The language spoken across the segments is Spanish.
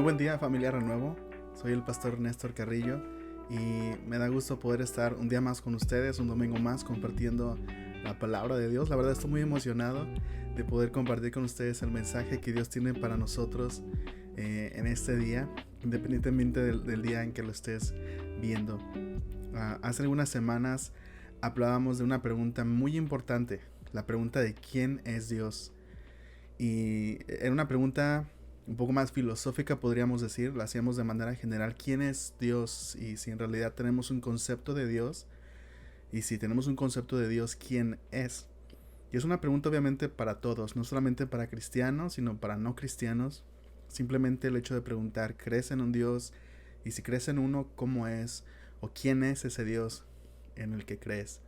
Muy buen día, familia Renuevo. Soy el pastor Néstor Carrillo y me da gusto poder estar un día más con ustedes, un domingo más compartiendo la palabra de Dios. La verdad estoy muy emocionado de poder compartir con ustedes el mensaje que Dios tiene para nosotros en este día, independientemente del día en que lo estés viendo. Hace algunas semanas hablábamos de una pregunta muy importante, la pregunta de ¿quién es Dios? Y era una pregunta un poco más filosófica, podríamos decir. La hacíamos de manera general: ¿quién es Dios? Y si en realidad tenemos un concepto de Dios, y si tenemos un concepto de Dios, ¿quién es? Y es una pregunta obviamente para todos, no solamente para cristianos, sino para no cristianos. Simplemente el hecho de preguntar: ¿crees en un Dios? Y si crees en uno, ¿cómo es? ¿O quién es ese Dios en el que crees?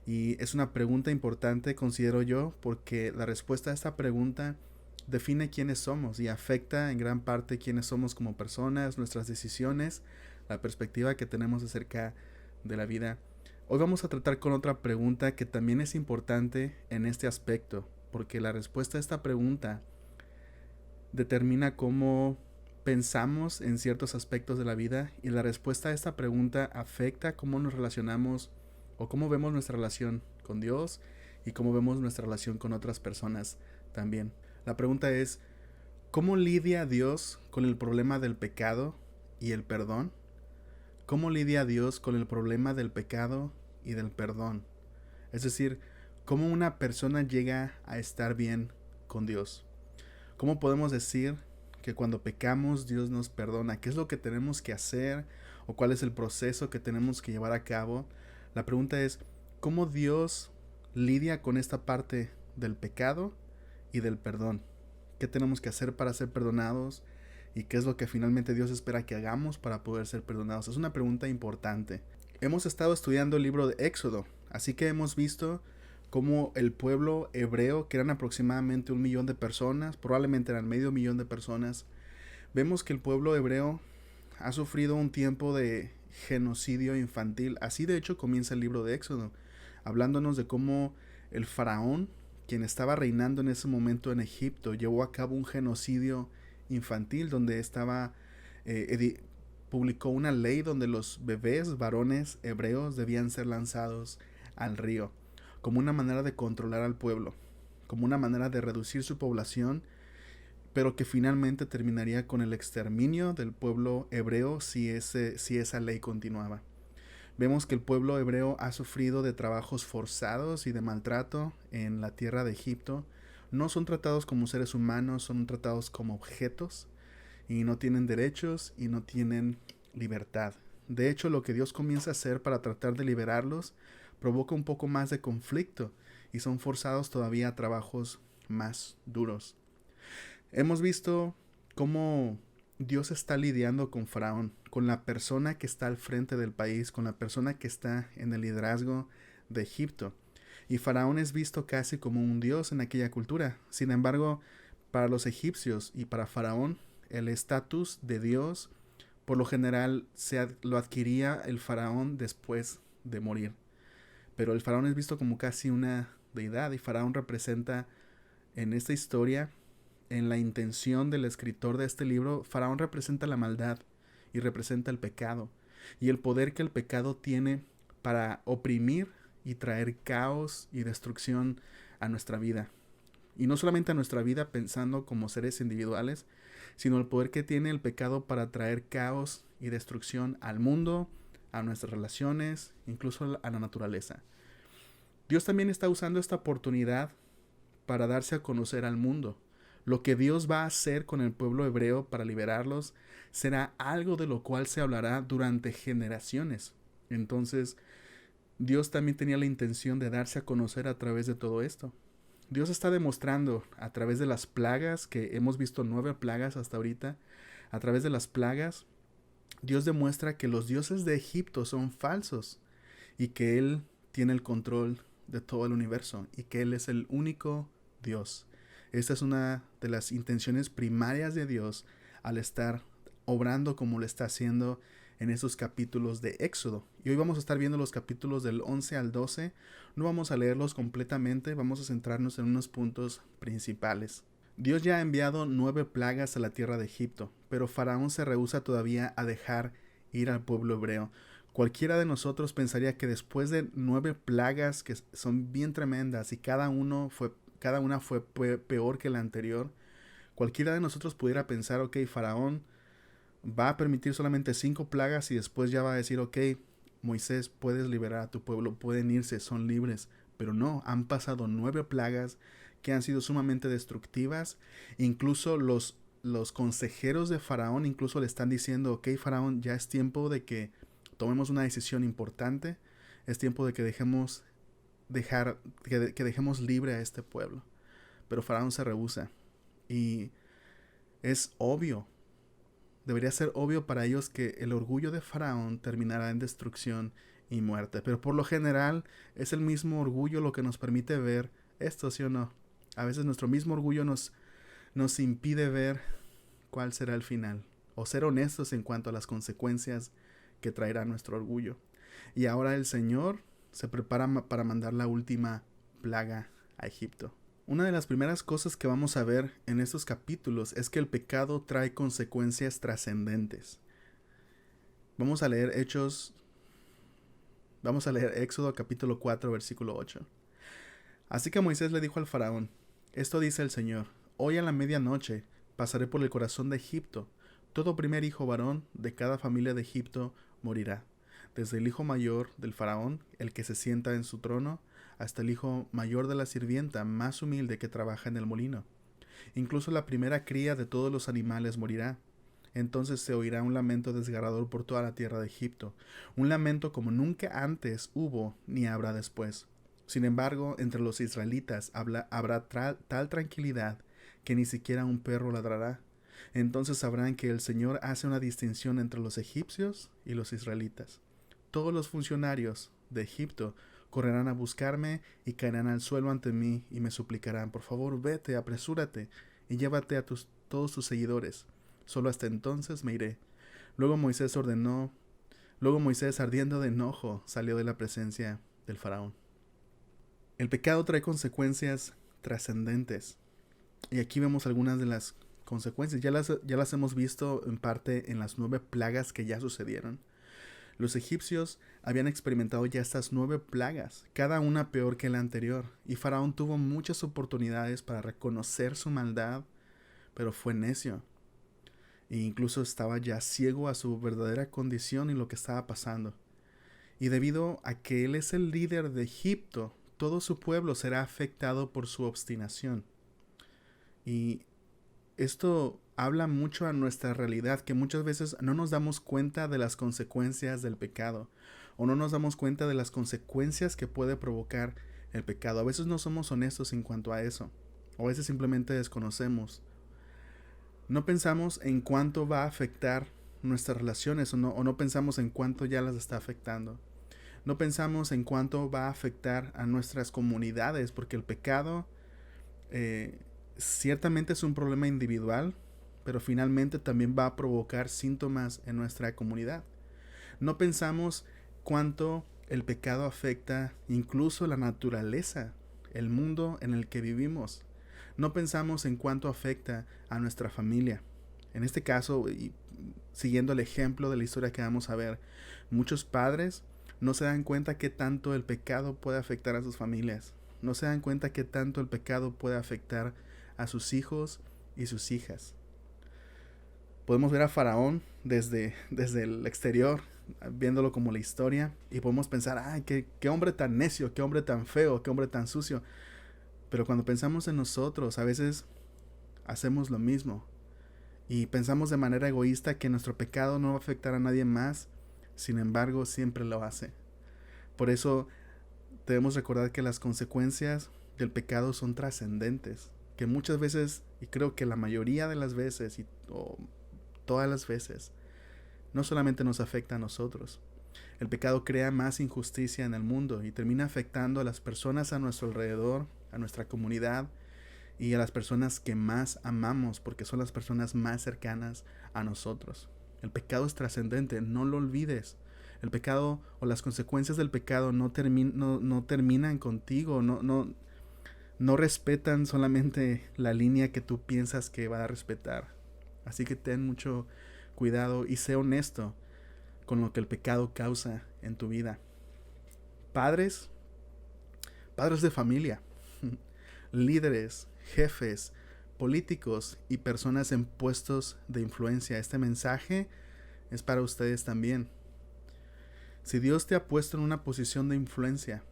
Y es una pregunta importante, considero yo, porque la respuesta a esta pregunta define quiénes somos y afecta en gran parte quiénes somos como personas, nuestras decisiones, la perspectiva que tenemos acerca de la vida. Hoy vamos a tratar con otra pregunta que también es importante en este aspecto, porque la respuesta a esta pregunta determina cómo pensamos en ciertos aspectos de la vida, y la respuesta a esta pregunta afecta cómo nos relacionamos o cómo vemos nuestra relación con Dios y cómo vemos nuestra relación con otras personas también. La pregunta es: ¿cómo lidia Dios con el problema del pecado y el perdón? ¿Cómo lidia Dios con el problema del pecado y del perdón? Es decir, ¿cómo una persona llega a estar bien con Dios? ¿Cómo podemos decir que cuando pecamos Dios nos perdona? ¿Qué es lo que tenemos que hacer? ¿O cuál es el proceso que tenemos que llevar a cabo? La pregunta es: ¿cómo Dios lidia con esta parte del pecado y del perdón? ¿Qué tenemos que hacer para ser perdonados? ¿Y qué es lo que finalmente Dios espera que hagamos para poder ser perdonados? Es una pregunta importante. Hemos estado estudiando el libro de Éxodo, así que hemos visto cómo el pueblo hebreo, que eran aproximadamente 1 millón de personas, probablemente eran medio millón de personas, vemos que el pueblo hebreo ha sufrido un tiempo de genocidio infantil. Así de hecho comienza el libro de Éxodo, hablándonos de cómo el faraón, quien estaba reinando en ese momento en Egipto, llevó a cabo un genocidio infantil donde publicó una ley donde los bebés varones hebreos debían ser lanzados al río, como una manera de controlar al pueblo, como una manera de reducir su población, pero que finalmente terminaría con el exterminio del pueblo hebreo si esa ley continuaba. Vemos que el pueblo hebreo ha sufrido de trabajos forzados y de maltrato en la tierra de Egipto. No son tratados como seres humanos, son tratados como objetos, y no tienen derechos y no tienen libertad. De hecho, lo que Dios comienza a hacer para tratar de liberarlos provoca un poco más de conflicto y son forzados todavía a trabajos más duros. Hemos visto cómo Dios está lidiando con Faraón, con la persona que está al frente del país, con la persona que está en el liderazgo de Egipto. Y Faraón es visto casi como un dios en aquella cultura. Sin embargo, para los egipcios y para Faraón, el estatus de Dios por lo general lo adquiría el faraón después de morir. Pero el faraón es visto como casi una deidad, y Faraón representa en esta historia, en la intención del escritor de este libro, Faraón representa la maldad y representa el pecado y el poder que el pecado tiene para oprimir y traer caos y destrucción a nuestra vida. Y no solamente a nuestra vida pensando como seres individuales, sino el poder que tiene el pecado para traer caos y destrucción al mundo, a nuestras relaciones, incluso a la naturaleza. Dios también está usando esta oportunidad para darse a conocer al mundo. Lo que Dios va a hacer con el pueblo hebreo para liberarlos será algo de lo cual se hablará durante generaciones. Entonces, Dios también tenía la intención de darse a conocer a través de todo esto. Dios está demostrando a través de las plagas, que hemos visto 9 plagas hasta ahorita. A través de las plagas, Dios demuestra que los dioses de Egipto son falsos y que Él tiene el control de todo el universo y que Él es el único Dios. Esta es una de las intenciones primarias de Dios al estar obrando como lo está haciendo en estos capítulos de Éxodo. Y hoy vamos a estar viendo los capítulos del 11 al 12. No vamos a leerlos completamente, vamos a centrarnos en unos puntos principales. Dios ya ha enviado 9 plagas a la tierra de Egipto, pero Faraón se rehúsa todavía a dejar ir al pueblo hebreo. Cualquiera de nosotros pensaría que después de 9 plagas que son bien tremendas y cada una fue peor que la anterior, cualquiera de nosotros pudiera pensar, ok, Faraón va a permitir solamente 5 plagas y después ya va a decir, ok, Moisés, puedes liberar a tu pueblo, pueden irse, son libres. Pero no, han pasado 9 plagas que han sido sumamente destructivas. Incluso los consejeros de Faraón incluso le están diciendo, ok, Faraón, ya es tiempo de que tomemos una decisión importante. Es tiempo de que que dejemos libre a este pueblo. Pero Faraón se rehúsa. Y es obvio, debería ser obvio para ellos que el orgullo de Faraón terminará en destrucción y muerte. Pero por lo general es el mismo orgullo lo que nos permite ver esto, ¿sí o no? A veces nuestro mismo orgullo nos impide ver cuál será el final, o ser honestos en cuanto a las consecuencias que traerá nuestro orgullo. Y ahora el Señor se prepara para mandar la última plaga a Egipto. Una de las primeras cosas que vamos a ver en estos capítulos es que el pecado trae consecuencias trascendentes. Vamos a leer Éxodo capítulo 4 versículo 8. Así que Moisés le dijo al faraón, esto dice el Señor, hoy a la medianoche pasaré por el corazón de Egipto, todo primer hijo varón de cada familia de Egipto morirá, desde el hijo mayor del faraón, el que se sienta en su trono, hasta el hijo mayor de la sirvienta más humilde que trabaja en el molino. Incluso la primera cría de todos los animales morirá. Entonces se oirá un lamento desgarrador por toda la tierra de Egipto, un lamento como nunca antes hubo ni habrá después. Sin embargo, entre los israelitas habrá tal tranquilidad que ni siquiera un perro ladrará. Entonces sabrán que el Señor hace una distinción entre los egipcios y los israelitas. Todos los funcionarios de Egipto correrán a buscarme y caerán al suelo ante mí y me suplicarán, por favor, vete, apresúrate y llévate a todos tus seguidores. Solo hasta entonces me iré. Luego Moisés, ardiendo de enojo, salió de la presencia del faraón. El pecado trae consecuencias trascendentes. Y aquí vemos algunas de las consecuencias. Ya las hemos visto en parte en las 9 plagas que ya sucedieron. Los egipcios habían experimentado ya estas 9 plagas, cada una peor que la anterior, y Faraón tuvo muchas oportunidades para reconocer su maldad, pero fue necio. E incluso estaba ya ciego a su verdadera condición y lo que estaba pasando. Y debido a que él es el líder de Egipto, todo su pueblo será afectado por su obstinación. Y esto habla mucho a nuestra realidad, que muchas veces no nos damos cuenta de las consecuencias del pecado, o no nos damos cuenta de las consecuencias que puede provocar el pecado. A veces no somos honestos en cuanto a eso, o a veces simplemente desconocemos. No pensamos en cuánto va a afectar nuestras relaciones, o no pensamos en cuánto ya las está afectando. No pensamos en cuánto va a afectar a nuestras comunidades, porque el pecado ciertamente es un problema individual, pero finalmente también va a provocar síntomas en nuestra comunidad. No pensamos cuánto el pecado afecta incluso la naturaleza, el mundo en el que vivimos. No pensamos en cuánto afecta a nuestra familia. En este caso, y siguiendo el ejemplo de la historia que vamos a ver, muchos padres no se dan cuenta qué tanto el pecado puede afectar a sus familias. No se dan cuenta qué tanto el pecado puede afectar a sus hijos y sus hijas. Podemos ver a Faraón desde el exterior, viéndolo como la historia, y podemos pensar, ¡ay, qué hombre tan necio, qué hombre tan feo, qué hombre tan sucio! Pero cuando pensamos en nosotros, a veces hacemos lo mismo. Y pensamos de manera egoísta que nuestro pecado no va a afectar a nadie más, sin embargo, siempre lo hace. Por eso debemos recordar que las consecuencias del pecado son trascendentes, que muchas veces, y creo que la mayoría de las veces, o todas las veces, no solamente nos afecta a nosotros. El pecado crea más injusticia en el mundo y termina afectando a las personas a nuestro alrededor, a nuestra comunidad y a las personas que más amamos, porque son las personas más cercanas a nosotros. El pecado es trascendente, no lo olvides. El pecado o las consecuencias del pecado no terminan contigo, no no respetan solamente la línea que tú piensas que va a respetar. Así que ten mucho cuidado y sé honesto con lo que el pecado causa en tu vida. Padres, padres de familia, líderes, jefes, políticos y personas en puestos de influencia. Este mensaje es para ustedes también. Si Dios te ha puesto en una posición de influencia,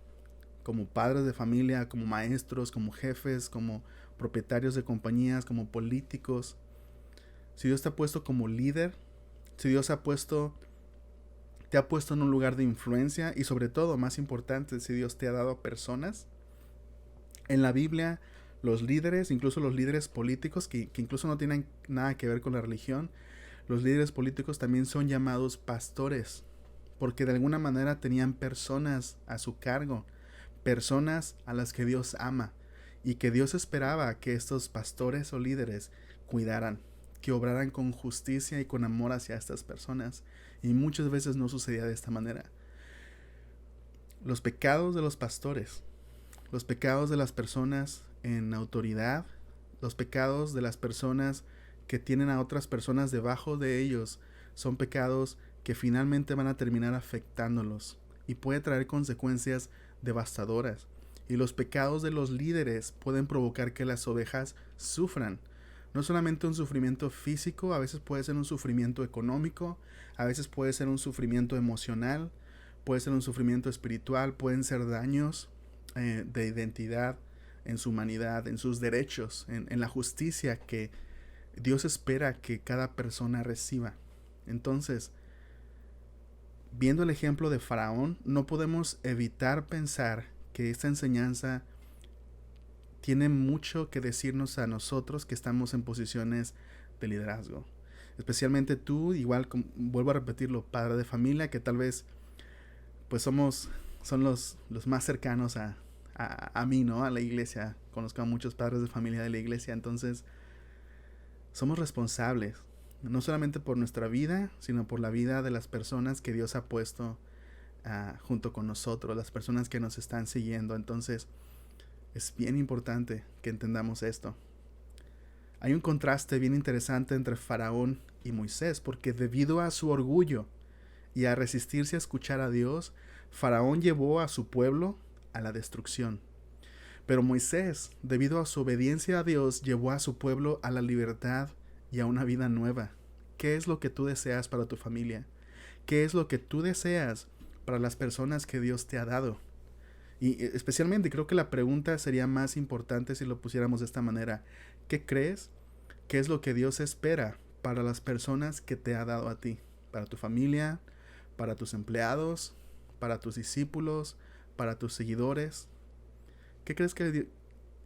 como padres de familia, como maestros, como jefes, como propietarios de compañías, como políticos, si Dios te ha puesto como líder, si Dios te ha puesto en un lugar de influencia y sobre todo, más importante, si Dios te ha dado personas. En la Biblia, los líderes, incluso los líderes políticos, que incluso no tienen nada que ver con la religión, los líderes políticos también son llamados pastores, porque de alguna manera tenían personas a su cargo, personas a las que Dios ama, y que Dios esperaba que estos pastores o líderes cuidaran, que obraran con justicia y con amor hacia estas personas, y muchas veces no sucedía de esta manera. Los pecados de los pastores, los pecados de las personas en autoridad, los pecados de las personas que tienen a otras personas debajo de ellos, son pecados que finalmente van a terminar afectándolos y puede traer consecuencias devastadoras. Y los pecados de los líderes pueden provocar que las ovejas sufran. No solamente un sufrimiento físico, a veces puede ser un sufrimiento económico, a veces puede ser un sufrimiento emocional, puede ser un sufrimiento espiritual, pueden ser daños de identidad en su humanidad, en sus derechos, en la justicia que Dios espera que cada persona reciba. Entonces, viendo el ejemplo de Faraón, no podemos evitar pensar que esta enseñanza tiene mucho que decirnos a nosotros que estamos en posiciones de liderazgo. Especialmente tú, igual vuelvo a repetirlo, padre de familia, que tal vez pues son los más cercanos a mí, ¿no? A la iglesia. Conozco a muchos padres de familia de la iglesia, entonces somos responsables, no solamente por nuestra vida, sino por la vida de las personas que Dios ha puesto junto con nosotros, las personas que nos están siguiendo. Entonces es bien importante que entendamos esto. Hay un contraste bien interesante entre Faraón y Moisés, porque debido a su orgullo y a resistirse a escuchar a Dios, Faraón llevó a su pueblo a la destrucción. Pero Moisés, debido a su obediencia a Dios, llevó a su pueblo a la libertad y a una vida nueva. ¿Qué es lo que tú deseas para tu familia? ¿Qué es lo que tú deseas para las personas que Dios te ha dado? Y especialmente creo que la pregunta sería más importante si lo pusiéramos de esta manera. ¿Qué crees? ¿Qué es lo que Dios espera para las personas que te ha dado a ti? Para tu familia, para tus empleados, para tus discípulos, para tus seguidores.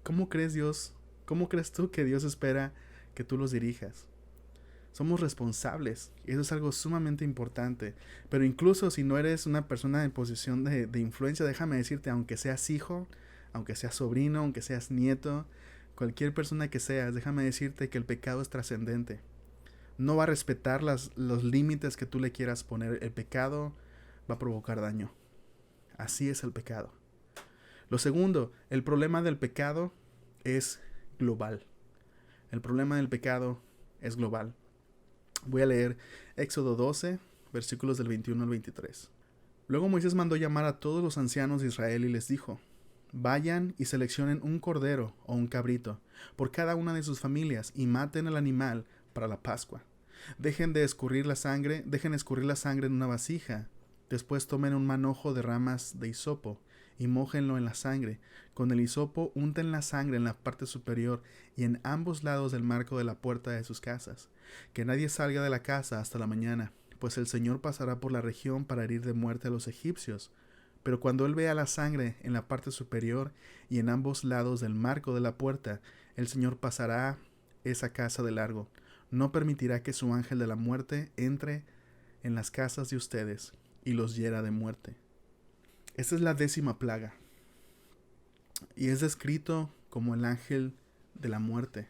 ¿Cómo crees tú que Dios espera que tú los dirijas? Somos responsables y eso es algo sumamente importante. Pero incluso si no eres una persona en posición de influencia, déjame decirte, aunque seas hijo, aunque seas sobrino, aunque seas nieto, cualquier persona que seas, déjame decirte que el pecado es trascendente. No va a respetar los límites que tú le quieras poner. El pecado va a provocar daño. Así es el pecado. Lo segundo, el problema del pecado es global. El problema del pecado es global. Voy a leer Éxodo 12, versículos del 21 al 23. Luego Moisés mandó llamar a todos los ancianos de Israel y les dijo: vayan y seleccionen un cordero o un cabrito por cada una de sus familias y maten al animal para la Pascua. Dejen escurrir la sangre en una vasija. Después tomen un manojo de ramas de hisopo y mójenlo en la sangre. Con el hisopo unten la sangre en la parte superior y en ambos lados del marco de la puerta de sus casas. Que nadie salga de la casa hasta la mañana, pues el Señor pasará por la región para herir de muerte a los egipcios. Pero cuando él vea la sangre en la parte superior y en ambos lados del marco de la puerta, el Señor pasará esa casa de largo. No permitirá que su ángel de la muerte entre en las casas de ustedes y los hiera de muerte. Esta es la 10ª plaga. Y es descrito como el ángel de la muerte.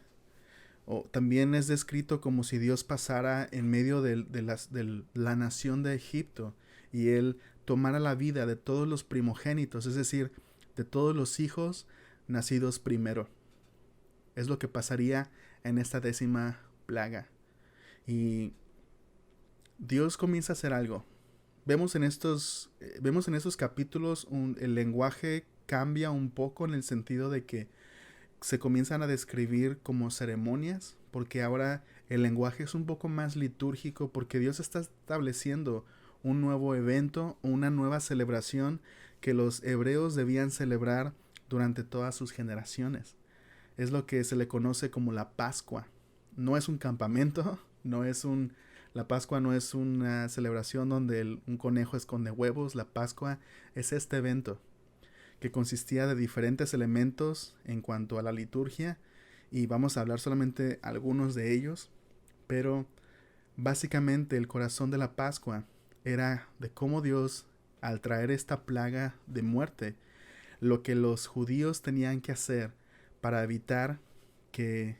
O también es descrito como si Dios pasara en medio de la nación de Egipto y él tomara la vida de todos los primogénitos, es decir, de todos los hijos nacidos primero. Es lo que pasaría en esta 10ª plaga. Y Dios comienza a hacer algo. Vemos en estos capítulos el lenguaje cambia un poco en el sentido de que se comienzan a describir como ceremonias, porque ahora el lenguaje es un poco más litúrgico, porque Dios está estableciendo un nuevo evento, una nueva celebración que los hebreos debían celebrar durante todas sus generaciones. Es lo que se le conoce como la Pascua. No es un campamento, la Pascua no es una celebración donde un conejo esconde huevos. La Pascua es este evento que consistía de diferentes elementos en cuanto a la liturgia, y vamos a hablar solamente algunos de ellos, pero básicamente el corazón de la Pascua era de cómo Dios, al traer esta plaga de muerte, lo que los judíos tenían que hacer para evitar que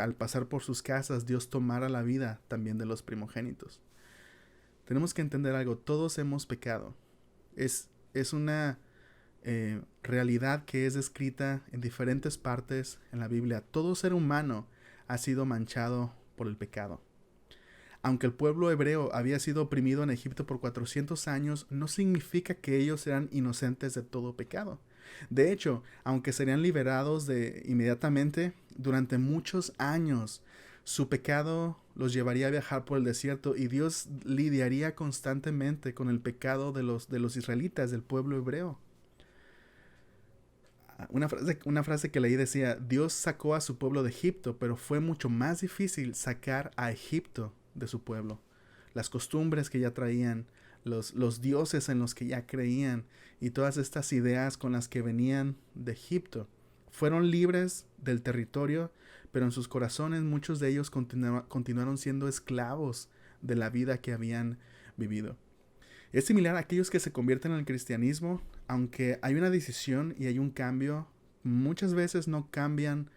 al pasar por sus casas Dios tomara la vida también de los primogénitos. Tenemos que entender algo: todos hemos pecado. Es una realidad que es descrita en diferentes partes en la Biblia. Todo ser humano ha sido manchado por el pecado. Aunque el pueblo hebreo había sido oprimido en Egipto por 400 años, no significa que ellos eran inocentes de todo pecado. De hecho, aunque serían liberados inmediatamente, durante muchos años su pecado los llevaría a viajar por el desierto, y Dios lidiaría constantemente con el pecado de los israelitas, del pueblo hebreo. Una frase que leí decía: Dios sacó a su pueblo de Egipto, pero fue mucho más difícil sacar a Egipto de su pueblo. Las costumbres que ya traían, los dioses en los que ya creían, y todas estas ideas con las que venían de Egipto, fueron libres del territorio, pero en sus corazones muchos de ellos continuaron siendo esclavos de la vida que habían vivido. Es similar a aquellos que se convierten en el cristianismo. Aunque hay una decisión y hay un cambio, muchas veces no cambian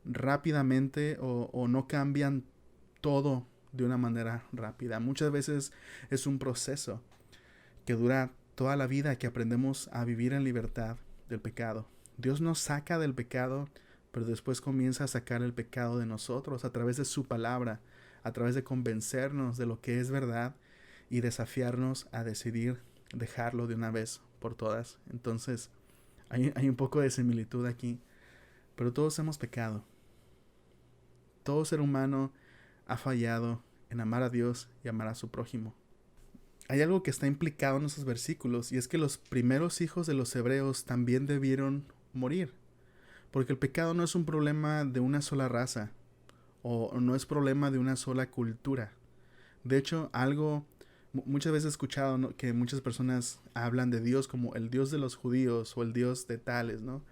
rápidamente o no cambian todo de una manera rápida. Muchas veces es un proceso que dura toda la vida, que aprendemos a vivir en libertad del pecado. Dios nos saca del pecado, pero después comienza a sacar el pecado de nosotros a través de su palabra, a través de convencernos de lo que es verdad y desafiarnos a decidir dejarlo de una vez por todas. Entonces hay un poco de similitud aquí, pero todos hemos pecado. Todo ser humano ha fallado en amar a Dios y amar a su prójimo. Hay algo que está implicado en esos versículos, y es que los primeros hijos de los hebreos también debieron morir, porque el pecado no es un problema de una sola raza, o no es problema de una sola cultura. De hecho, muchas veces he escuchado, ¿no?, que muchas personas hablan de Dios como el Dios de los judíos o el Dios de tales, ¿no?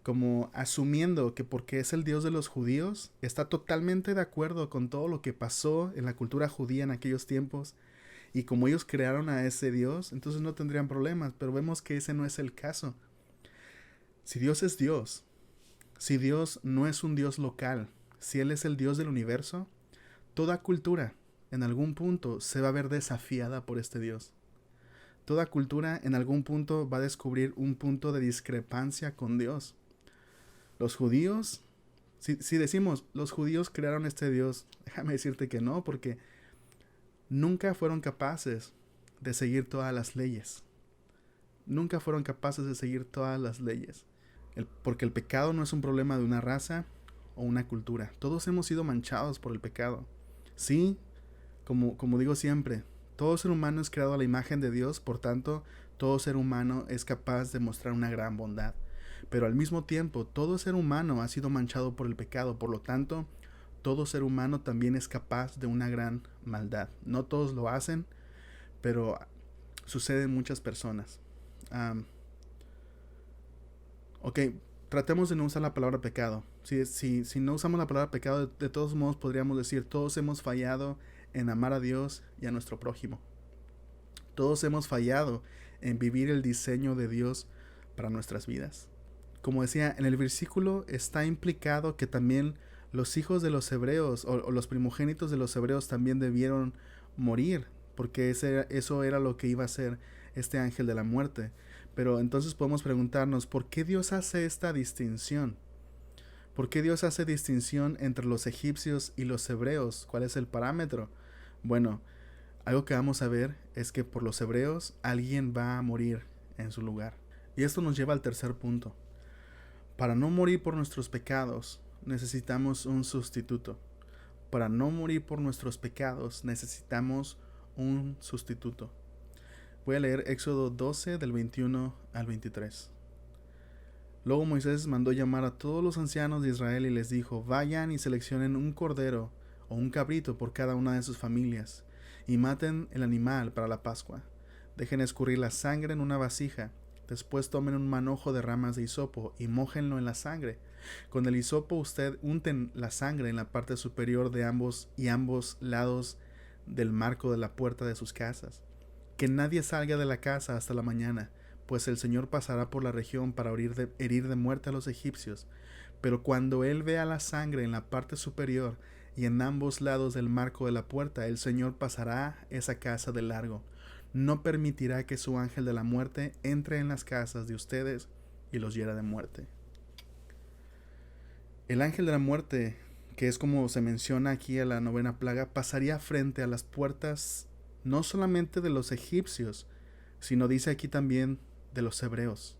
Como asumiendo que porque es el Dios de los judíos, está totalmente de acuerdo con todo lo que pasó en la cultura judía en aquellos tiempos, y como ellos crearon a ese Dios, entonces no tendrían problemas. Pero vemos que ese no es el caso. Si Dios es Dios, si Dios no es un Dios local, si Él es el Dios del universo, toda cultura en algún punto se va a ver desafiada por este Dios. Toda cultura en algún punto va a descubrir un punto de discrepancia con Dios. Los judíos, si decimos los judíos crearon este Dios, déjame decirte que no, porque nunca fueron capaces de seguir todas las leyes. Nunca fueron capaces de seguir todas las leyes. Porque el pecado no es un problema de una raza o una cultura. Todos hemos sido manchados por el pecado. Sí, como digo siempre, todo ser humano es creado a la imagen de Dios, por tanto, todo ser humano es capaz de mostrar una gran bondad. Pero al mismo tiempo, todo ser humano ha sido manchado por el pecado, por lo tanto, todo ser humano también es capaz de una gran maldad. No todos lo hacen, pero sucede en muchas personas. Tratemos de no usar la palabra pecado. Si no usamos la palabra pecado, de todos modos podríamos decir: todos hemos fallado en amar a Dios y a nuestro prójimo. Todos hemos fallado en vivir el diseño de Dios para nuestras vidas. Como decía, en el versículo está implicado que también los hijos de los hebreos o los primogénitos de los hebreos también debieron morir, porque eso era lo que iba a hacer este ángel de la muerte. Pero entonces podemos preguntarnos, ¿por qué Dios hace esta distinción? ¿Por qué Dios hace distinción entre los egipcios y los hebreos? ¿Cuál es el parámetro? Bueno, algo que vamos a ver es que por los hebreos alguien va a morir en su lugar. Y esto nos lleva al tercer punto. Para no morir por nuestros pecados, necesitamos un sustituto. Para no morir por nuestros pecados, necesitamos un sustituto. Voy a leer Éxodo 12 del 21 al 23. Luego Moisés mandó llamar a todos los ancianos de Israel y les dijo: vayan y seleccionen un cordero o un cabrito por cada una de sus familias, y maten el animal para la Pascua. Dejen escurrir la sangre en una vasija. Después tomen un manojo de ramas de hisopo y mójenlo en la sangre. Con el hisopo usted unten la sangre en la parte superior de ambos lados del marco de la puerta de sus casas. Que nadie salga de la casa hasta la mañana, pues el Señor pasará por la región para herir de muerte a los egipcios. Pero cuando él vea la sangre en la parte superior y en ambos lados del marco de la puerta, el Señor pasará esa casa de largo. No permitirá que su ángel de la muerte entre en las casas de ustedes y los hiera de muerte. El ángel de la muerte, que es como se menciona aquí a la 9ª plaga, pasaría frente a las puertas no solamente de los egipcios, sino dice aquí también de los hebreos.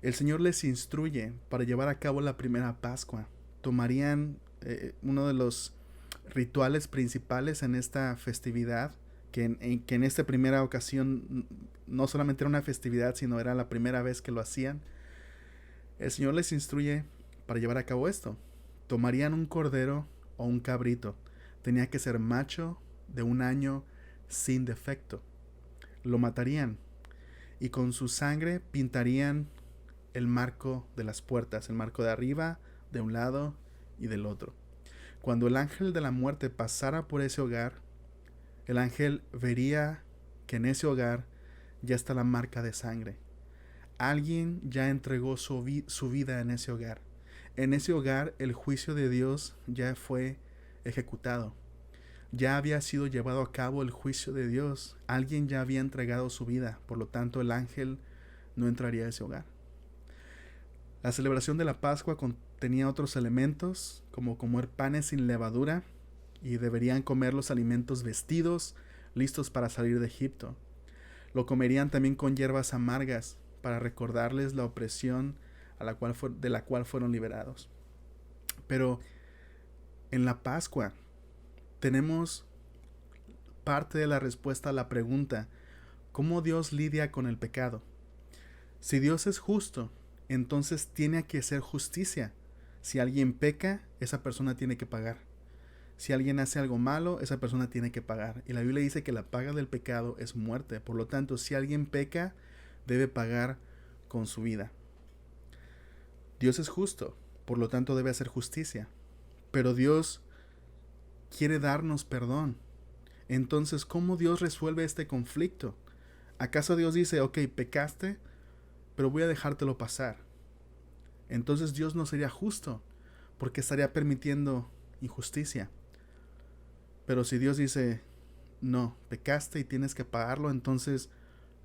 El Señor les instruye para llevar a cabo la primera Pascua. Tomarían uno de los rituales principales en esta festividad, que en esta primera ocasión no solamente era una festividad, sino era la primera vez que lo hacían. El Señor les instruye para llevar a cabo esto. Tomarían un cordero o un cabrito. Tenía que ser macho, de 1 año, sin defecto. Lo matarían y con su sangre pintarían el marco de las puertas, el marco de arriba, de un lado y del otro. Cuando el ángel de la muerte pasara por ese hogar, el ángel vería que en ese hogar ya está la marca de sangre. Alguien ya entregó su vida en ese hogar. En ese hogar el juicio de Dios ya fue ejecutado. Ya había sido llevado a cabo el juicio de Dios. Alguien ya había entregado su vida. Por lo tanto, el ángel no entraría a ese hogar. La celebración de la Pascua contenía otros elementos, como comer panes sin levadura, y deberían comer los alimentos vestidos, listos para salir de Egipto. Lo comerían también con hierbas amargas, para recordarles la opresión de la cual fueron liberados. Pero en la Pascua tenemos parte de la respuesta a la pregunta: ¿cómo Dios lidia con el pecado? Si Dios es justo, entonces tiene que hacer justicia. Si alguien peca, esa persona tiene que pagar. Si alguien hace algo malo, esa persona tiene que pagar. Y la Biblia dice que la paga del pecado es muerte. Por lo tanto, si alguien peca, debe pagar con su vida. Dios es justo, por lo tanto debe hacer justicia. Pero Dios quiere darnos perdón. Entonces, ¿cómo Dios resuelve este conflicto? ¿Acaso Dios dice: ok, pecaste, pero voy a dejártelo pasar? Entonces Dios no sería justo, porque estaría permitiendo injusticia. Pero si Dios dice: no, pecaste y tienes que pagarlo, entonces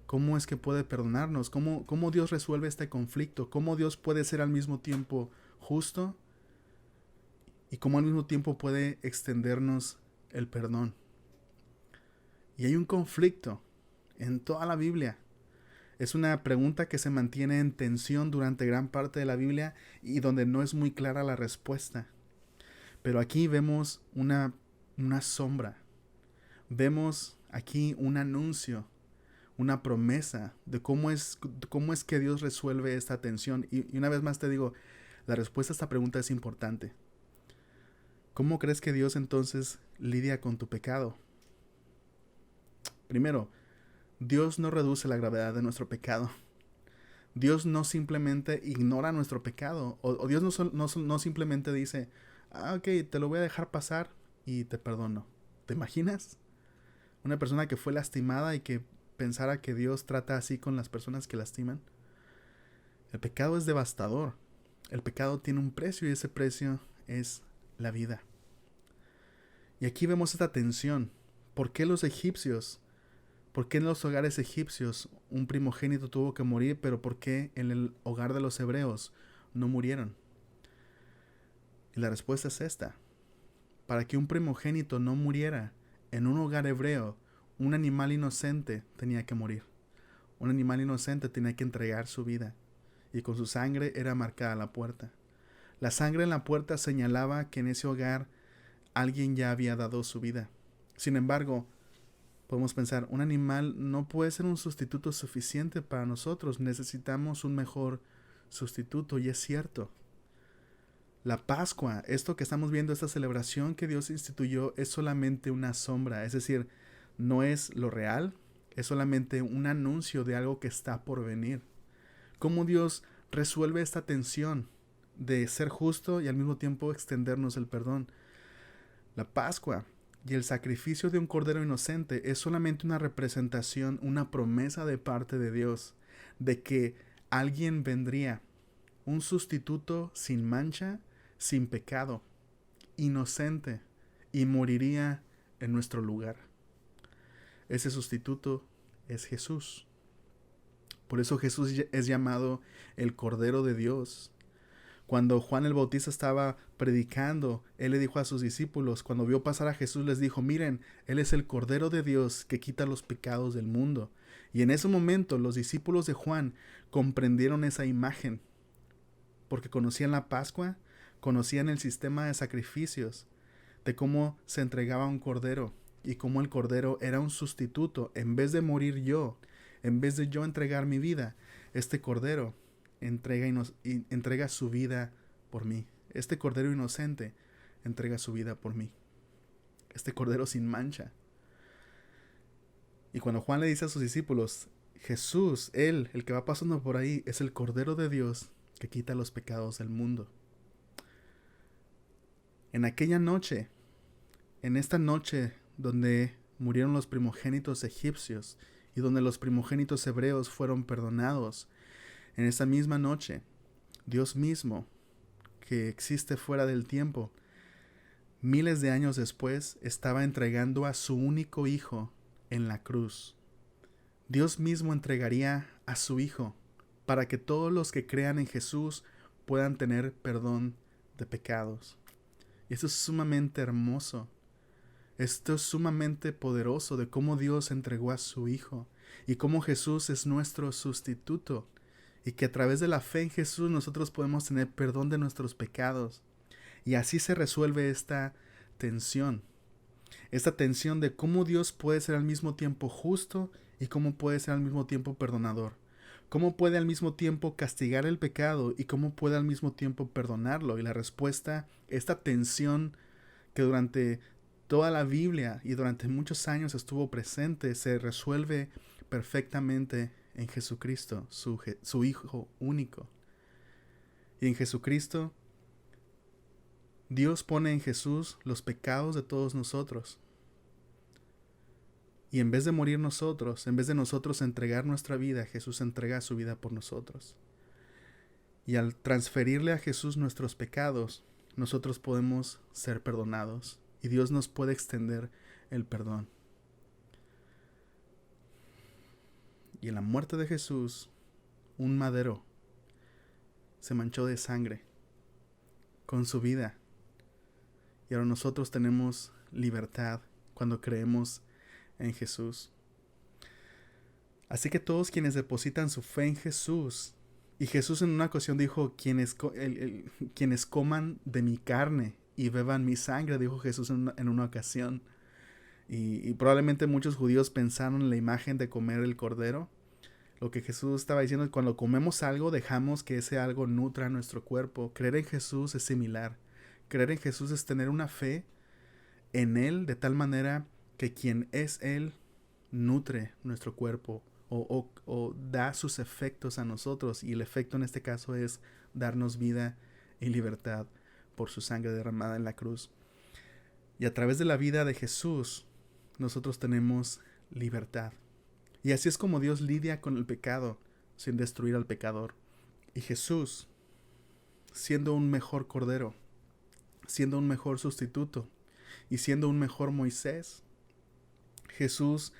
¿cómo es que puede perdonarnos? ¿Cómo Dios resuelve este conflicto? ¿Cómo Dios puede ser al mismo tiempo justo y cómo al mismo tiempo puede extendernos el perdón? Y hay un conflicto en toda la Biblia. Es una pregunta que se mantiene en tensión durante gran parte de la Biblia y donde no es muy clara la respuesta. Pero aquí vemos una sombra. Vemos aquí un anuncio, una promesa de cómo es que Dios resuelve esta tensión. Y una vez más te digo, la respuesta a esta pregunta es importante. ¿Cómo crees que Dios entonces lidia con tu pecado? Primero, Dios no reduce la gravedad de nuestro pecado. Dios no simplemente ignora nuestro pecado. O Dios no simplemente dice: ok, te lo voy a dejar pasar y te perdono. ¿Te imaginas? Una persona que fue lastimada y que pensara que Dios trata así con las personas que lastiman. El pecado es devastador. El pecado tiene un precio y ese precio es la vida. Y aquí vemos esta tensión. ¿Por qué los egipcios ¿Por qué en los hogares egipcios un primogénito tuvo que morir, pero por qué en el hogar de los hebreos no murieron? Y la respuesta es esta. Para que un primogénito no muriera en un hogar hebreo, un animal inocente tenía que morir. Un animal inocente tenía que entregar su vida, y con su sangre era marcada la puerta. La sangre en la puerta señalaba que en ese hogar alguien ya había dado su vida. Sin embargo, podemos pensar, un animal no puede ser un sustituto suficiente para nosotros. Necesitamos un mejor sustituto, y es cierto. La Pascua, esto que estamos viendo, esta celebración que Dios instituyó, es solamente una sombra. Es decir, no es lo real, es solamente un anuncio de algo que está por venir. Cómo Dios resuelve esta tensión de ser justo y al mismo tiempo extendernos el perdón. La Pascua y el sacrificio de un cordero inocente es solamente una representación, una promesa de parte de Dios, de que alguien vendría, un sustituto sin mancha, sin pecado, inocente, y moriría en nuestro lugar. Ese sustituto es Jesús. Por eso Jesús es llamado el Cordero de Dios. Cuando Juan el Bautista estaba predicando, él le dijo a sus discípulos, cuando vio pasar a Jesús, les dijo, miren, él es el Cordero de Dios que quita los pecados del mundo. Y en ese momento los discípulos de Juan comprendieron esa imagen, porque conocían la Pascua, conocían el sistema de sacrificios, de cómo se entregaba un cordero y cómo el cordero era un sustituto. En vez de morir yo, en vez de yo entregar mi vida, este cordero entrega su vida por mí. Este cordero inocente entrega su vida por mí. Este cordero sin mancha. Y cuando Juan le dice a sus discípulos, Jesús, él, el que va pasando por ahí, es el Cordero de Dios que quita los pecados del mundo. En aquella noche, en esta noche donde murieron los primogénitos egipcios y donde los primogénitos hebreos fueron perdonados, en esa misma noche, Dios mismo, que existe fuera del tiempo, miles de años después, estaba entregando a su único hijo en la cruz. Dios mismo entregaría a su hijo para que todos los que crean en Jesús puedan tener perdón de pecados. Y eso es sumamente hermoso. Esto es sumamente poderoso de cómo Dios entregó a su hijo y cómo Jesús es nuestro sustituto. Y que a través de la fe en Jesús nosotros podemos tener perdón de nuestros pecados. Y así se resuelve esta tensión. Esta tensión de cómo Dios puede ser al mismo tiempo justo y cómo puede ser al mismo tiempo perdonador. Cómo puede al mismo tiempo castigar el pecado y cómo puede al mismo tiempo perdonarlo. Y la respuesta, esta tensión que durante toda la Biblia y durante muchos años estuvo presente, se resuelve perfectamente en Jesucristo, su Hijo único. Y en Jesucristo, Dios pone en Jesús los pecados de todos nosotros. Y en vez de morir nosotros, en vez de nosotros entregar nuestra vida, Jesús entrega su vida por nosotros. Y al transferirle a Jesús nuestros pecados, nosotros podemos ser perdonados. Y Dios nos puede extender el perdón. Y en la muerte de Jesús, un madero se manchó de sangre con su vida. Y ahora nosotros tenemos libertad cuando creemos en Jesús. Así que todos quienes depositan su fe en Jesús, y Jesús en una ocasión dijo, quienes coman de mi carne y beban mi sangre, dijo Jesús en una ocasión. Y probablemente muchos judíos pensaron en la imagen de comer el cordero. Lo que Jesús estaba diciendo es cuando comemos algo, dejamos que ese algo nutra nuestro cuerpo. Creer en Jesús es similar. Creer en Jesús es tener una fe en Él de tal manera que quien es Él nutre nuestro cuerpo o da sus efectos a nosotros. Y el efecto en este caso es darnos vida y libertad por su sangre derramada en la cruz. Y a través de la vida de Jesús, nosotros tenemos libertad. Y así es como Dios lidia con el pecado sin destruir al pecador. Y Jesús, siendo un mejor cordero, siendo un mejor sustituto y siendo un mejor Moisés, Jesús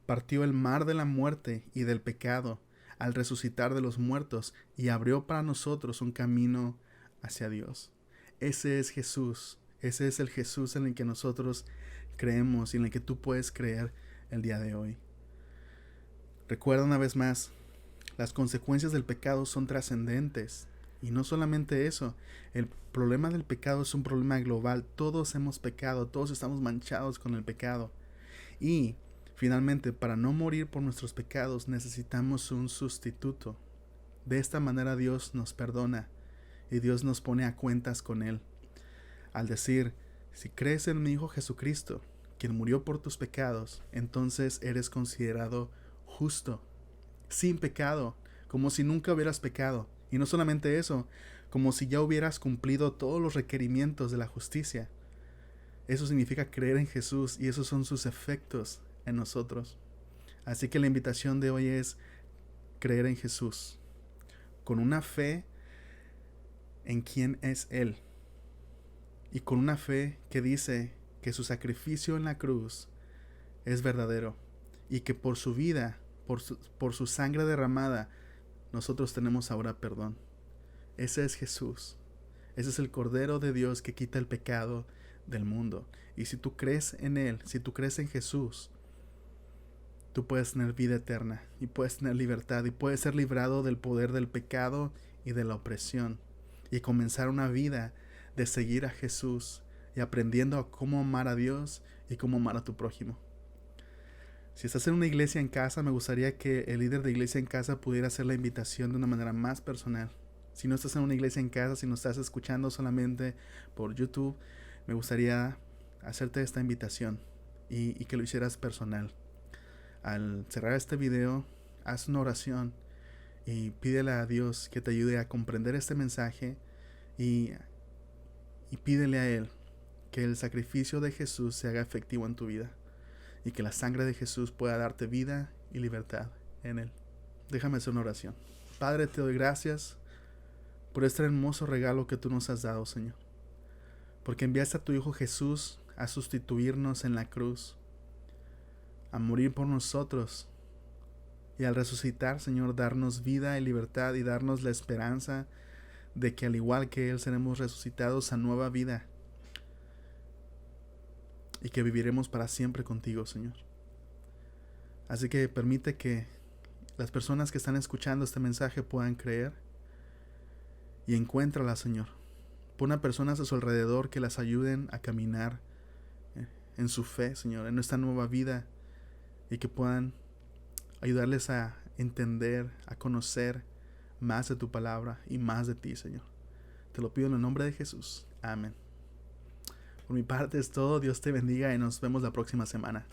partió el mar de la muerte y del pecado al resucitar de los muertos y abrió para nosotros un camino hacia Dios. Ese es Jesús. Ese es el Jesús en el que nosotros creemos y en el que tú puedes creer el día de hoy. Recuerda una vez más, las consecuencias del pecado son trascendentes. Y no solamente eso, el problema del pecado es un problema global. Todos hemos pecado, todos estamos manchados con el pecado. Y finalmente, para no morir por nuestros pecados, necesitamos un sustituto. De esta manera Dios nos perdona y Dios nos pone a cuentas con Él. Al decir, si crees en mi Hijo Jesucristo, quien murió por tus pecados, entonces eres considerado justo, sin pecado, como si nunca hubieras pecado. Y no solamente eso, como si ya hubieras cumplido todos los requerimientos de la justicia. Eso significa creer en Jesús y esos son sus efectos en nosotros. Así que la invitación de hoy es creer en Jesús, con una fe en quién es Él. Y con una fe que dice que su sacrificio en la cruz es verdadero y que por su vida, por su sangre derramada, nosotros tenemos ahora perdón. Ese es Jesús. Ese es el Cordero de Dios que quita el pecado del mundo. Y si tú crees en Él, si tú crees en Jesús, tú puedes tener vida eterna y puedes tener libertad y puedes ser librado del poder del pecado y de la opresión y comenzar una vida de seguir a Jesús y aprendiendo a cómo amar a Dios y cómo amar a tu prójimo. Si estás en una iglesia en casa, me gustaría que el líder de iglesia en casa pudiera hacer la invitación de una manera más personal. Si no estás en una iglesia en casa, si no estás escuchando solamente por YouTube, me gustaría hacerte esta invitación y que lo hicieras personal. Al cerrar este video, haz una oración y pídele a Dios que te ayude a comprender este mensaje y pídele a Él que el sacrificio de Jesús se haga efectivo en tu vida y que la sangre de Jesús pueda darte vida y libertad en Él. Déjame hacer una oración. Padre, te doy gracias por este hermoso regalo que tú nos has dado, Señor, porque enviaste a tu Hijo Jesús a sustituirnos en la cruz, a morir por nosotros y al resucitar, Señor, darnos vida y libertad y darnos la esperanza de que al igual que Él seremos resucitados a nueva vida y que viviremos para siempre contigo, Señor. Así que permite que las personas que están escuchando este mensaje puedan creer y encuéntrala, Señor. Pon a personas a su alrededor que las ayuden a caminar en su fe, Señor, en esta nueva vida y que puedan ayudarles a entender, a conocer más de tu palabra y más de ti, Señor. Te lo pido en el nombre de Jesús. Amén. Por mi parte es todo. Dios te bendiga y nos vemos la próxima semana.